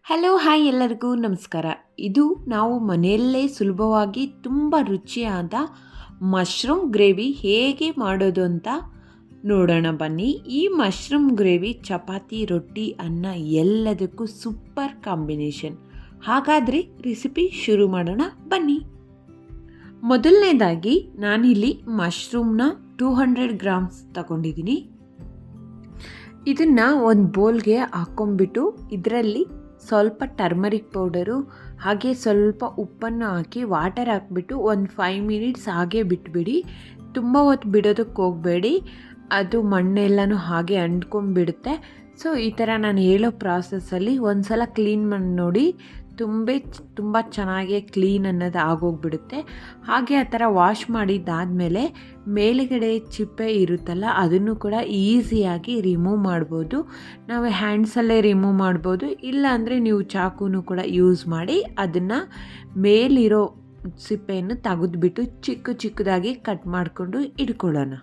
Hello hi ಎಲ್ಲರಿಗೂ ನಮಸ್ಕಾರ. ಇದು ನಾವು ಮನೆಯಲ್ಲೇ ಸುಲಭವಾಗಿ ತುಂಬ ರುಚಿಯಾದ ಮಶ್ರೂಮ್ ಗ್ರೇವಿ ಹೇಗೆ ಮಾಡೋದು ಅಂತ ನೋಡೋಣ ಬನ್ನಿ. ಈ ಮಶ್ರೂಮ್ ಗ್ರೇವಿ ಚಪಾತಿ, ರೊಟ್ಟಿ, ಅನ್ನ ಎಲ್ಲದಕ್ಕೂ ಸೂಪರ್ ಕಾಂಬಿನೇಷನ್. ಹಾಗಾದರೆ ರೆಸಿಪಿ ಶುರು ಮಾಡೋಣ ಬನ್ನಿ. ಮೊದಲನೇದಾಗಿ ನಾನಿಲ್ಲಿ ಮಶ್ರೂಮ್ನ 200 ಗ್ರಾಮ್ಸ್ ತಗೊಂಡಿದ್ದೀನಿ. ಇದನ್ನು ಒಂದು ಬೌಲ್ಗೆ ಹಾಕ್ಕೊಂಬಿಟ್ಟು ಇದರಲ್ಲಿ ಸ್ವಲ್ಪ ಟರ್ಮರಿಕ್ ಪೌಡರು ಹಾಗೆ ಸ್ವಲ್ಪ ಉಪ್ಪನ್ನು ಹಾಕಿ ವಾಟರ್ ಹಾಕ್ಬಿಟ್ಟು ಒಂದು 5 ಮಿನಿಟ್ಸ್ ಹಾಗೆ ಬಿಟ್ಬಿಡಿ. ತುಂಬ ಹೊತ್ತು ಬಿಡೋದಕ್ಕೆ ಹೋಗಬೇಡಿ, ಅದು ಮಣ್ಣೆಲ್ಲನೂ ಹಾಗೆ ಅಂಟ್ಕೊಂಡ್ಬಿಡುತ್ತೆ. ಸೊ ಈ ಥರ ನಾನು ಹೇಳೋ ಪ್ರಾಸೆಸ್ಸಲ್ಲಿ ಒಂದು ಸಲ ಕ್ಲೀನ್ ಮಾಡಿ ನೋಡಿ, ತುಂಬ ಚೆನ್ನಾಗಿ ಕ್ಲೀನ್ ಅನ್ನೋದು ಆಗೋಗ್ಬಿಡುತ್ತೆ. ಹಾಗೆ ಆ ಥರ ವಾಶ್ ಮಾಡಿದ್ದಾದಮೇಲೆ ಮೇಲುಗಡೆ ಚಿಪ್ಪೆ ಇರುತ್ತಲ್ಲ ಅದನ್ನು ಕೂಡ ಈಸಿಯಾಗಿ ರಿಮೂವ್ ಮಾಡ್ಬೋದು. ನಾವು ಹ್ಯಾಂಡ್ಸಲ್ಲೇ ರಿಮೂವ್ ಮಾಡ್ಬೋದು, ಇಲ್ಲಾಂದರೆ ನೀವು ಚಾಕುನು ಕೂಡ ಯೂಸ್ ಮಾಡಿ ಅದನ್ನು ಮೇಲಿರೋ ಸಿಪ್ಪೆಯನ್ನು ತೆಗೆದುಬಿಟ್ಟು ಚಿಕ್ಕದಾಗಿ ಕಟ್ ಮಾಡಿಕೊಂಡು ಇಟ್ಕೊಳ್ಳೋಣ.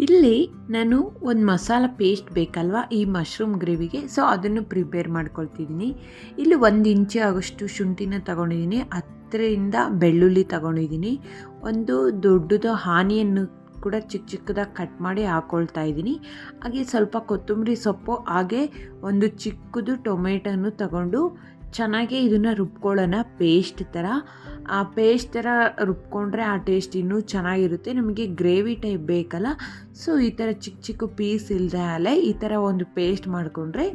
ಇಲ್ಲಿ ನಾನು ಒಂದು ಮಸಾಲ ಪೇಸ್ಟ್ ಬೇಕಲ್ವ ಈ ಮಶ್ರೂಮ್ ಗ್ರೇವಿಗೆ, ಸೊ ಅದನ್ನು ಪ್ರಿಪೇರ್ ಮಾಡ್ಕೊಳ್ತಿದ್ದೀನಿ. ಇಲ್ಲಿ 1 ಇಂಚು ಆಗೋಷ್ಟು ಶುಂಠಿನ ತಗೊಂಡಿದ್ದೀನಿ, 10ರಿಂದ ಬೆಳ್ಳುಳ್ಳಿ ತಗೊಂಡಿದ್ದೀನಿ, ಒಂದು ದೊಡ್ಡದು ಆನಿಯನ್ನು ಕೂಡ ಚಿಕ್ಕದಾಗಿ ಕಟ್ ಮಾಡಿ ಹಾಕ್ಕೊಳ್ತಾ ಇದ್ದೀನಿ. ಹಾಗೆ ಸ್ವಲ್ಪ ಕೊತ್ತಂಬರಿ ಸೊಪ್ಪು ಹಾಗೆ ಒಂದು ಚಿಕ್ಕದು ಟೊಮೆಟೊನು ತಗೊಂಡು ಚೆನ್ನಾಗಿ ಇದನ್ನು ರುಬ್ಕೊಳ್ಳೋಣ. ಪೇಸ್ಟ್ ಥರ ರುಬ್ಕೊಂಡ್ರೆ ಆ ಟೇಸ್ಟ್ ಇನ್ನೂ ಚೆನ್ನಾಗಿರುತ್ತೆ. ನಮಗೆ ಗ್ರೇವಿ ಟೈಪ್ ಬೇಕಲ್ಲ, ಸೊ ಈ ಥರ ಚಿಕ್ಕ ಪೀಸ್ ಇಲ್ಲದೆ ಈ ಥರ ಒಂದು ಪೇಸ್ಟ್ ಮಾಡಿಕೊಂಡ್ರೆ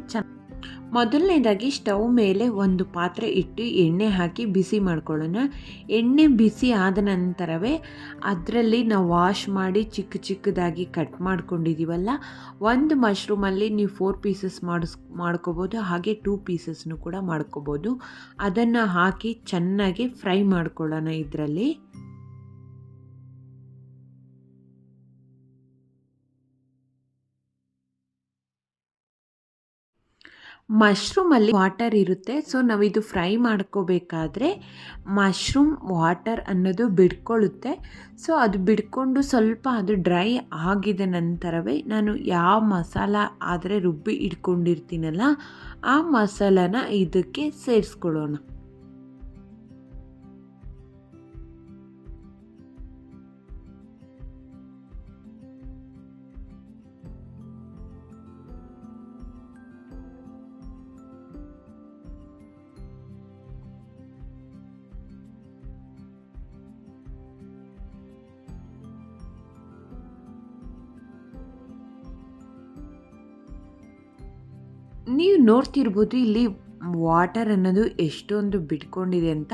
ಮೊದಲನೇದಾಗಿ ಸ್ಟವ್ ಮೇಲೆ ಒಂದು ಪಾತ್ರೆ ಇಟ್ಟು ಎಣ್ಣೆ ಹಾಕಿ ಬಿಸಿ ಮಾಡ್ಕೊಳ್ಳೋಣ. ಎಣ್ಣೆ ಬಿಸಿ ಆದ ನಂತರವೇ ಅದರಲ್ಲಿ ನಾವು ವಾಶ್ ಮಾಡಿ ಚಿಕ್ಕದಾಗಿ ಕಟ್ ಮಾಡ್ಕೊಂಡಿದ್ದೀವಲ್ಲ, ಒಂದು ಮಶ್ರೂಮಲ್ಲಿ ನೀವು 4 ಪೀಸಸ್ ಮಾಡ್ಕೋಬೋದು, ಹಾಗೆ 2 ಪೀಸಸ್ನು ಕೂಡ ಮಾಡ್ಕೋಬೋದು. ಅದನ್ನು ಹಾಕಿ ಚೆನ್ನಾಗಿ ಫ್ರೈ ಮಾಡ್ಕೊಳ್ಳೋಣ. ಇದರಲ್ಲಿ ಮಶ್ರೂಮಲ್ಲಿ ವಾಟರ್ ಇರುತ್ತೆ, ಸೊ ನಾವಿದು ಫ್ರೈ ಮಾಡ್ಕೋಬೇಕಾದ್ರೆ ಮಶ್ರೂಮ್ ವಾಟರ್ ಅನ್ನೋದು ಬಿಡ್ಕೊಳ್ಳುತ್ತೆ. ಸೊ ಅದು ಬಿಡ್ಕೊಂಡು ಸ್ವಲ್ಪ ಅದು ಡ್ರೈ ಆಗಿದ ನಂತರವೇ ನಾನು ಯಾವ ಮಸಾಲ ಆದರೆ ರುಬ್ಬಿ ಇಟ್ಕೊಂಡಿರ್ತೀನಲ್ಲ ಆ ಮಸಾಲಾನ ಇದಕ್ಕೆ ಸೇರಿಸ್ಕೊಳ್ಳೋಣ. ನೀವು ನೋಡ್ತಿರ್ಬೋದು ಇಲ್ಲಿ ವಾಟರ್ ಅನ್ನೋದು ಎಷ್ಟೊಂದು ಬಿಟ್ಕೊಂಡಿದೆ ಅಂತ.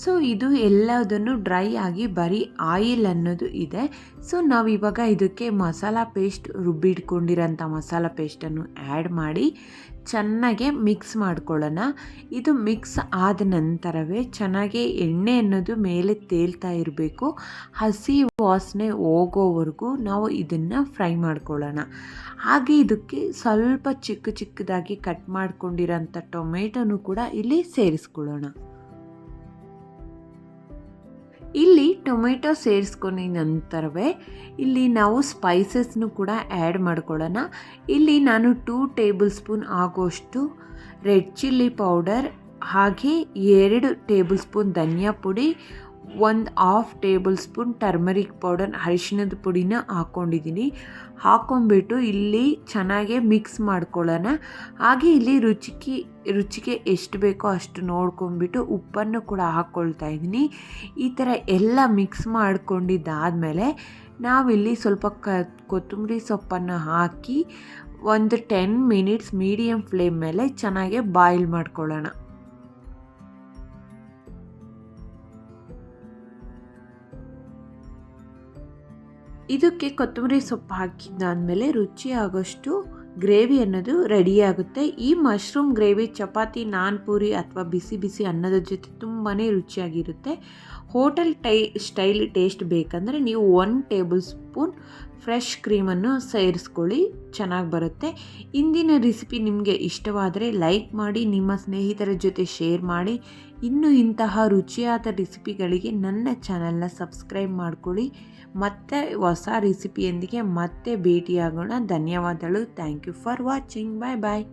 ಸೊ ಇದು ಎಲ್ಲದನ್ನು ಡ್ರೈ ಆಗಿ ಬರೀ ಆಯಿಲ್ ಅನ್ನೋದು ಇದೆ. ಸೊ ನಾವಿವಾಗ ಇದಕ್ಕೆ ಮಸಾಲ ಪೇಸ್ಟ್ ರುಬ್ಬಿಟ್ಕೊಂಡಿರೋಂಥ ಮಸಾಲ ಪೇಸ್ಟನ್ನು ಆ್ಯಡ್ ಮಾಡಿ ಚೆನ್ನಾಗೆ ಮಿಕ್ಸ್ ಮಾಡ್ಕೊಳ್ಳೋಣ. ಇದು ಮಿಕ್ಸ್ ಆದ ನಂತರವೇ ಚೆನ್ನಾಗಿ ಎಣ್ಣೆ ಅನ್ನೋದು ಮೇಲೆ ತೇಲ್ತಾ ಇರಬೇಕು. ಹಸಿ ವಾಸನೆ ಹೋಗೋವರೆಗೂ ನಾವು ಇದನ್ನು ಫ್ರೈ ಮಾಡ್ಕೊಳ್ಳೋಣ. ಹಾಗೆ ಇದಕ್ಕೆ ಸ್ವಲ್ಪ ಚಿಕ್ಕದಾಗಿ ಕಟ್ ಮಾಡ್ಕೊಂಡಿರೋಂಥ ಟೊಮೆಟೊನು ಕೂಡ ಇಲ್ಲಿ ಸೇರಿಸ್ಕೊಳ್ಳೋಣ. ಇಲ್ಲಿ ಟೊಮೆಟೊ ಸೇರಿಸ್ಕೊಂಡಿದ ನಂತರವೇ ಇಲ್ಲಿ ನಾವು ಸ್ಪೈಸಸ್ನು ಕೂಡ ಆ್ಯಡ್ ಮಾಡ್ಕೊಳ್ಳೋಣ. ಇಲ್ಲಿ ನಾನು 2 ಟೇಬಲ್ ಸ್ಪೂನ್ ಆಗೋಷ್ಟು ರೆಡ್ ಚಿಲ್ಲಿ ಪೌಡರ್, ಹಾಗೆ 2 ಟೇಬಲ್ ಸ್ಪೂನ್ ಧನಿಯಾ ಪುಡಿ, 1/2 ಟೇಬಲ್ ಸ್ಪೂನ್ ಟರ್ಮರಿಕ್ ಪೌಡರ್ ಅರಿಶಿಣದ ಪುಡಿನ ಹಾಕ್ಕೊಂಡಿದ್ದೀನಿ. ಹಾಕ್ಕೊಂಬಿಟ್ಟು ಇಲ್ಲಿ ಚೆನ್ನಾಗೆ ಮಿಕ್ಸ್ ಮಾಡ್ಕೊಳ್ಳೋಣ. ಹಾಗೆ ಇಲ್ಲಿ ರುಚಿಗೆ ಎಷ್ಟು ಬೇಕೋ ಅಷ್ಟು ನೋಡ್ಕೊಂಬಿಟ್ಟು ಉಪ್ಪನ್ನು ಕೂಡ ಹಾಕ್ಕೊಳ್ತಾ ಇದ್ದೀನಿ. ಈ ಥರ ಎಲ್ಲ ಮಿಕ್ಸ್ ಮಾಡ್ಕೊಂಡಿದ್ದಾದಮೇಲೆ ನಾವಿಲ್ಲಿ ಸ್ವಲ್ಪ ಕೊತ್ತಂಬರಿ ಸೊಪ್ಪನ್ನು ಹಾಕಿ ಒಂದು 10 ಮಿನಿಟ್ಸ್ ಮೀಡಿಯಮ್ ಫ್ಲೇಮ್ ಮೇಲೆ ಚೆನ್ನಾಗಿ ಬಾಯ್ಲ್ ಮಾಡ್ಕೊಳ್ಳೋಣ. ಇದಕ್ಕೆ ಕೊತ್ತಂಬರಿ ಸೊಪ್ಪು ಹಾಕಿದ್ದಾದಮೇಲೆ ರುಚಿಯಾಗೋಷ್ಟು ಗ್ರೇವಿ ಅನ್ನೋದು ರೆಡಿಯಾಗುತ್ತೆ. ಈ ಮಶ್ರೂಮ್ ಗ್ರೇವಿ ಚಪಾತಿ, ನಾನ್ ಪೂರಿ ಅಥವಾ ಬಿಸಿ ಬಿಸಿ ಅನ್ನದ ಜೊತೆ ತುಂಬಾ ರುಚಿಯಾಗಿರುತ್ತೆ. ಹೋಟೆಲ್ ಸ್ಟೈಲ್ ಟೇಸ್ಟ್ ಬೇಕಂದರೆ ನೀವು 1 ಟೇಬಲ್ ಸ್ಪೂನ್ ಫ್ರೆಶ್ ಕ್ರೀಮನ್ನು ಸೇರಿಸ್ಕೊಳ್ಳಿ, ಚೆನ್ನಾಗಿ ಬರುತ್ತೆ. ಇಂದಿನ ರೆಸಿಪಿ ನಿಮಗೆ ಇಷ್ಟವಾದರೆ ಲೈಕ್ ಮಾಡಿ, ನಿಮ್ಮ ಸ್ನೇಹಿತರ ಜೊತೆ ಶೇರ್ ಮಾಡಿ. ಇನ್ನೂ ಇಂತಹ ರುಚಿಯಾದ ರೆಸಿಪಿಗಳಿಗೆ ನನ್ನ ಚಾನಲ್ನ ಸಬ್ಸ್ಕ್ರೈಬ್ ಮಾಡ್ಕೊಳ್ಳಿ. ಮತ್ತೆ ಹೊಸ ರೆಸಿಪಿಯೊಂದಿಗೆ ಮತ್ತೆ ಭೇಟಿಯಾಗೋಣ. ಧನ್ಯವಾದಗಳು. Thank you for watching. Bye bye.